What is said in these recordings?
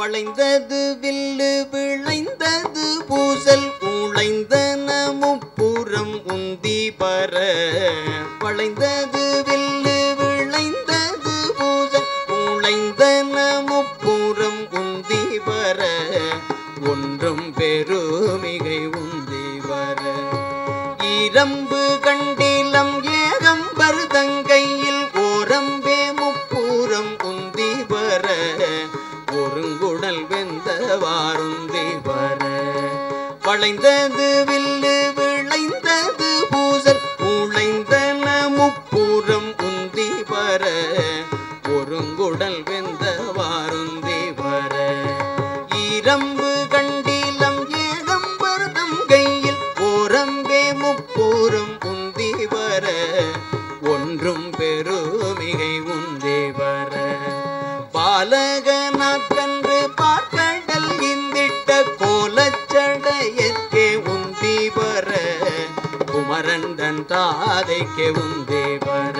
வளைந்தது வில்லு விளைந்தது பூசல் உழைந்தன முப்புறம் உந்தி பர வளைந்தது வில்லு விளைந்தது பூசல் உழைந்தன முப்புறம் உந்தி பர ஒன்றும் பெருமிகை உந்தி வர இரம்பு கண்டிலம் ஏகம்பர் தங்கையில் ஓரம்பே முப்புறம் உந்தி வர ஒருங்குடல் வெந்தவாருந்தி வர வளைந்தது வில்லு விளைந்தது பூசல் உழைந்தன முப்புறம் உந்தி வர ஒருங்குடல் வெந்தவாருந்தி வர இரம்பு கண்டிலம் ஏகம்பர் தங்கையில் ஓரம்பே முப்புறம் உந்தி வர ஒன்றும் பெருமிகை உந்தி வர பாலகனாக்கன்று பார்க்கடல் இந்திட்ட கோலச்சடையற்கே உந்தி வர குமரண்டன் தாதைக்கே உந்தி வர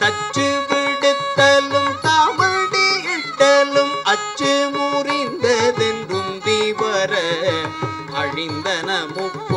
தச்சு விடுத்தலும் தாமடி இட்டலும் அச்சு முறிந்ததென்றுந்தி வர அழிந்தன முப்பு